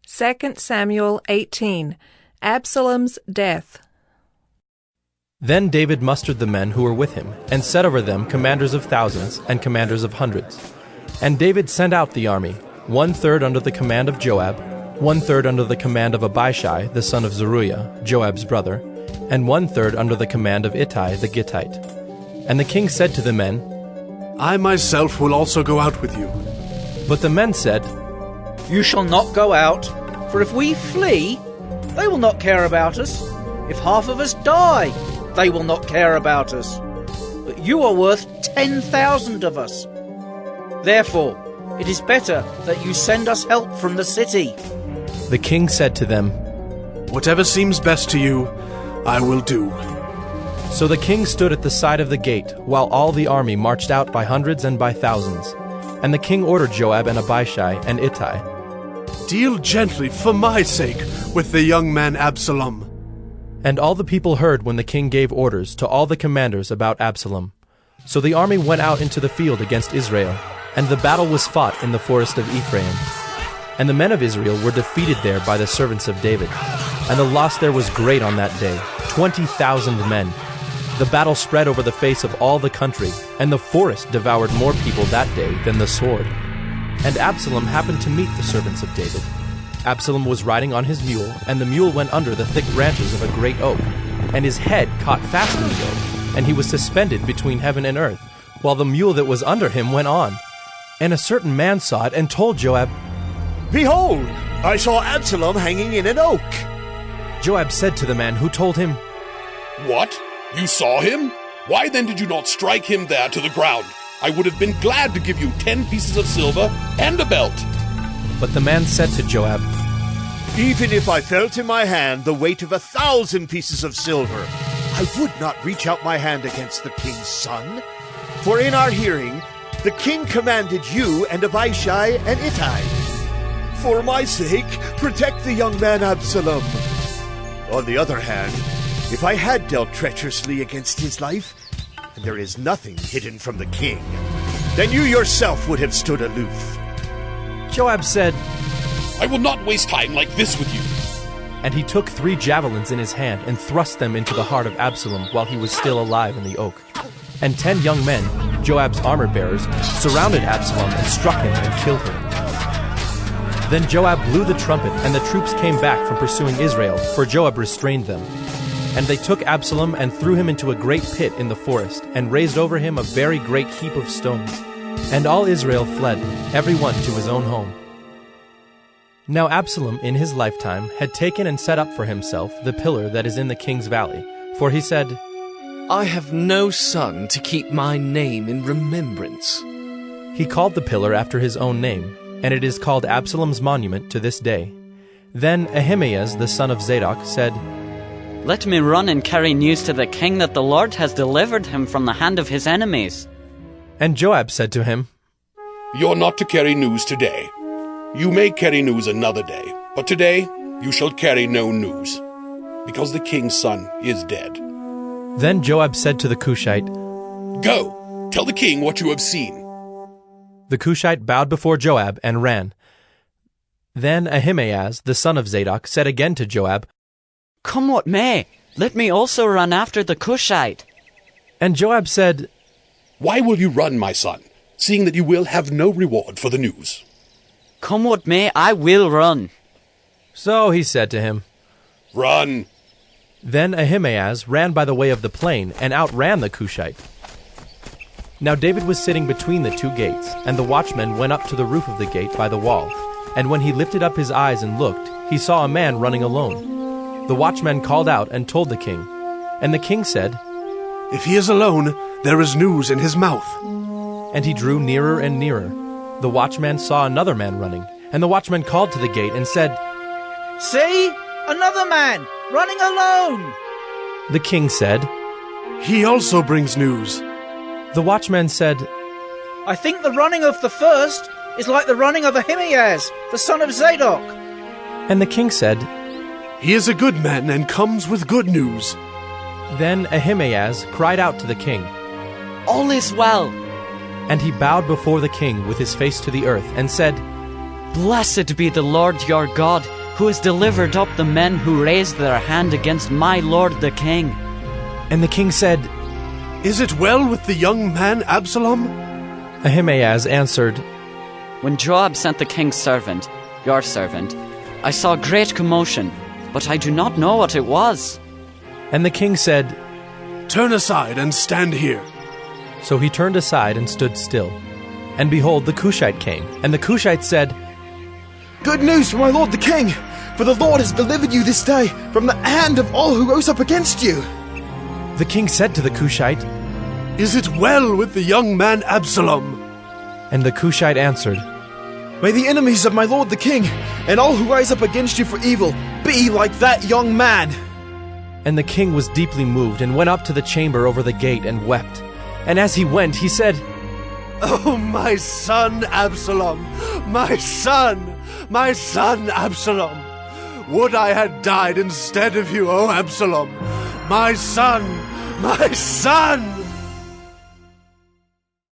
2 Samuel 18. Absalom's death. Then David mustered the men who were with him, and set over them commanders of thousands and commanders of hundreds. And David sent out the army, 1/3 under the command of Joab, 1/3 under the command of Abishai the son of Zeruiah, Joab's brother, and 1/3 under the command of Ittai the Gittite. And the king said to the men, I myself will also go out with you. But the men said, You shall not go out, for if we flee, they will not care about us. If half of us die, they will not care about us. But you are worth 10,000 of us. Therefore, it is better that you send us help from the city. The king said to them, Whatever seems best to you, I will do. So the king stood at the side of the gate, while all the army marched out by hundreds and by thousands. And the king ordered Joab and Abishai and Ittai, Deal gently, for my sake, with the young man Absalom. And all the people heard when the king gave orders to all the commanders about Absalom. So the army went out into the field against Israel, and the battle was fought in the forest of Ephraim. And the men of Israel were defeated there by the servants of David. And the loss there was great on that day, 20,000 men. The battle spread over the face of all the country, and the forest devoured more people that day than the sword. And Absalom happened to meet the servants of David. Absalom was riding on his mule, and the mule went under the thick branches of a great oak, and his head caught fast in the oak, and he was suspended between heaven and earth, while the mule that was under him went on. And a certain man saw it and told Joab, Behold, I saw Absalom hanging in an oak. Joab said to the man who told him, What? You saw him? Why then did you not strike him there to the ground? I would have been glad to give you 10 pieces of silver and a belt. But the man said to Joab, Even if I felt in my hand the weight of 1,000 pieces of silver, I would not reach out my hand against the king's son. For in our hearing, the king commanded you and Abishai and Ittai. For my sake, protect the young man Absalom. On the other hand, if I had dealt treacherously against his life, and there is nothing hidden from the king, then you yourself would have stood aloof. Joab said, I will not waste time like this with you. And he took 3 javelins in his hand and thrust them into the heart of Absalom while he was still alive in the oak. And 10 young men, Joab's armor-bearers, surrounded Absalom and struck him and killed him. Then Joab blew the trumpet, and the troops came back from pursuing Israel, for Joab restrained them. And they took Absalom and threw him into a great pit in the forest, and raised over him a very great heap of stones. And all Israel fled, every one to his own home. Now Absalom in his lifetime had taken and set up for himself the pillar that is in the king's valley. For he said, I have no son to keep my name in remembrance. He called the pillar after his own name, and it is called Absalom's monument to this day. Then Ahimaaz the son of Zadok said, Let me run and carry news to the king that the Lord has delivered him from the hand of his enemies. And Joab said to him, You're not to carry news today. You may carry news another day, but today you shall carry no news, because the king's son is dead. Then Joab said to the Cushite, Go, tell the king what you have seen. The Cushite bowed before Joab and ran. Then Ahimaaz the son of Zadok said again to Joab, Come what may, let me also run after the Cushite. And Joab said, Why will you run, my son, seeing that you will have no reward for the news? Come what may, I will run. So he said to him, Run. Then Ahimaaz ran by the way of the plain and outran the Cushite. Now David was sitting between the 2 gates, and the watchman went up to the roof of the gate by the wall. And when he lifted up his eyes and looked, he saw a man running alone. The watchman called out and told the king. And the king said, If he is alone, there is news in his mouth. And he drew nearer and nearer. The watchman saw another man running, and the watchman called to the gate and said, See, another man, running alone. The king said, He also brings news. The watchman said, I think the running of the first is like the running of Ahimaaz, the son of Zadok. And the king said, He is a good man and comes with good news. Then Ahimaaz cried out to the king, All is well. And he bowed before the king with his face to the earth and said, Blessed be the Lord your God, who has delivered up the men who raised their hand against my lord the king. And the king said, Is it well with the young man Absalom? Ahimaaz answered, When Joab sent the king's servant, your servant, I saw great commotion, but I do not know what it was. And the king said, Turn aside and stand here. So he turned aside and stood still. And behold, the Cushite came. And the Cushite said, Good news for my lord the king, for the Lord has delivered you this day from the hand of all who rose up against you. The king said to the Cushite, Is it well with the young man Absalom? And the Cushite answered, May the enemies of my lord the king, and all who rise up against you for evil, be like that young man. And the king was deeply moved, and went up to the chamber over the gate, and wept. And as he went, he said, Oh, my son Absalom, my son Absalom. Would I had died instead of you, O Absalom, my son, my son!